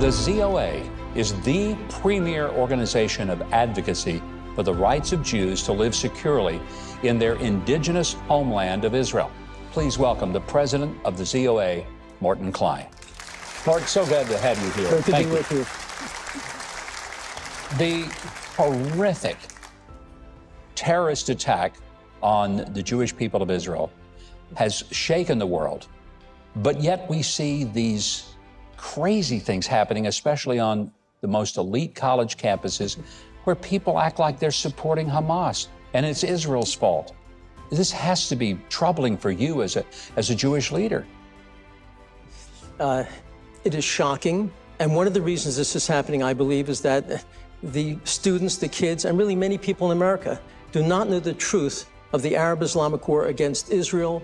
The ZOA is the premier organization of advocacy for the rights of Jews to live securely in their indigenous homeland of Israel. Please welcome the president of the ZOA, Morton Klein. Morton, so glad to have you here. Great to be with you. The horrific terrorist attack on the Jewish people of Israel has shaken the world, but yet we see these crazy things happening, especially on the most elite college campuses, where people act like they're supporting Hamas, and it's Israel's fault. This has to be troubling for you as a Jewish leader. It is shocking, and one of the reasons this is happening, I believe, is that the students, the kids, and really many people in America do not know the truth of the Arab-Islamic war against Israel,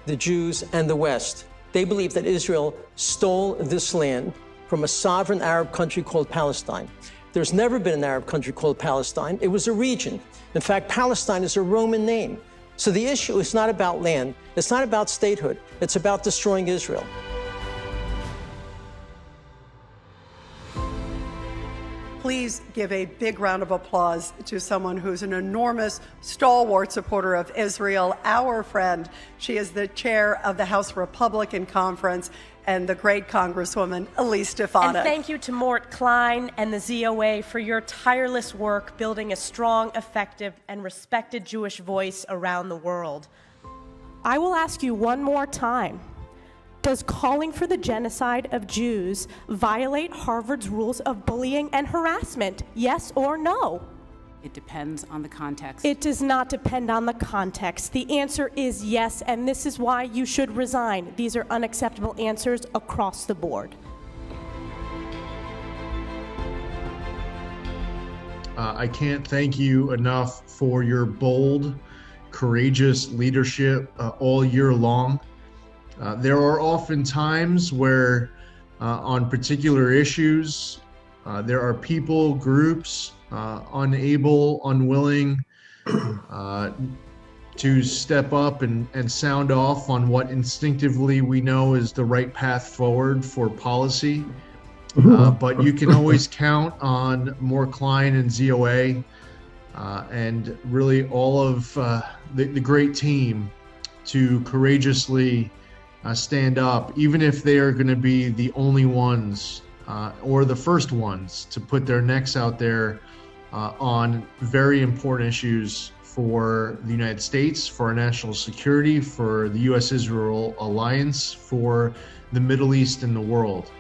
the Jews, and the West. They believe that Israel stole this land from a sovereign Arab country called Palestine. There's never been an Arab country called Palestine. It was a region. In fact, Palestine is a Roman name. So the issue is not about land. It's not about statehood. It's about destroying Israel. Please give a big round of applause to someone who's an enormous, stalwart supporter of Israel, our friend. She is the chair of the House Republican Conference and the great Congresswoman Elise Stefanik. And thank you to Mort Klein and the ZOA for your tireless work building a strong, effective, and respected Jewish voice around the world. I will ask you one more time. Does calling for the genocide of Jews violate Harvard's rules of bullying and harassment? Yes or no? It depends on the context. It does not depend on the context. The answer is yes, and this is why you should resign. These are unacceptable answers across the board. I can't thank you enough for your bold, courageous leadership all year long. There are often times where on particular issues, there are people, groups, unable, unwilling to step up and sound off on what instinctively we know is the right path forward for policy. But you can always count on Mort Klein and ZOA and really all of the great team to courageously stand up, even if they are going to be the only ones or the first ones to put their necks out there on very important issues for the United States, for our national security, for the U.S.-Israel alliance, for the Middle East and the world.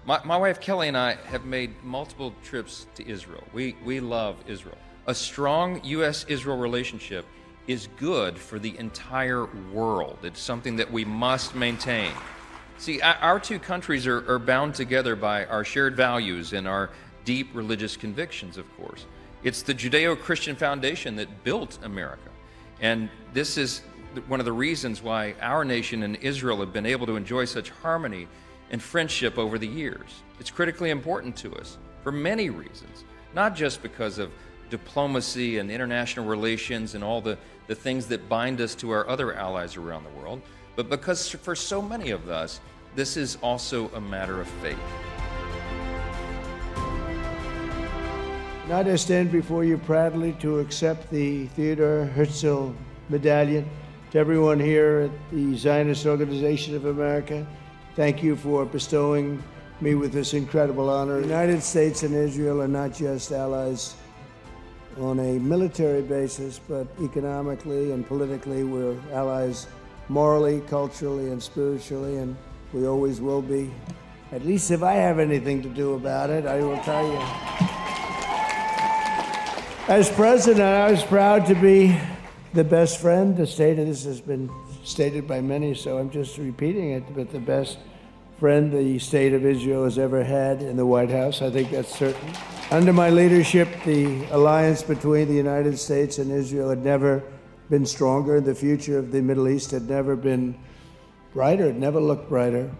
My wife Kelly and I have made multiple trips to Israel. We love Israel. A strong U.S.-Israel relationship is good for the entire world. It's something that we must maintain. See, our two countries are bound together by our shared values and our deep religious convictions, of course. It's the Judeo-Christian foundation that built America. And this is one of the reasons why our nation and Israel have been able to enjoy such harmony and friendship over the years. It's critically important to us for many reasons, not just because of diplomacy and international relations and all the things that bind us to our other allies around the world, but because for so many of us, this is also a matter of faith. Now I stand before you proudly to accept the Theodore Herzl Medallion. To everyone here at the Zionist Organization of America, thank you for bestowing me with this incredible honor. The United States and Israel are not just allies on a military basis, but economically and politically, we're allies morally, culturally, and spiritually, and we always will be. At least if I have anything to do about it, I will tell you. As president, I was proud to be the best friend. This has been stated by many, so I'm just repeating it, but the best friend the state of Israel has ever had in the White House. I think that's certain. Under my leadership, the alliance between the United States and Israel had never been stronger. The future of the Middle East had never been brighter, it never looked brighter.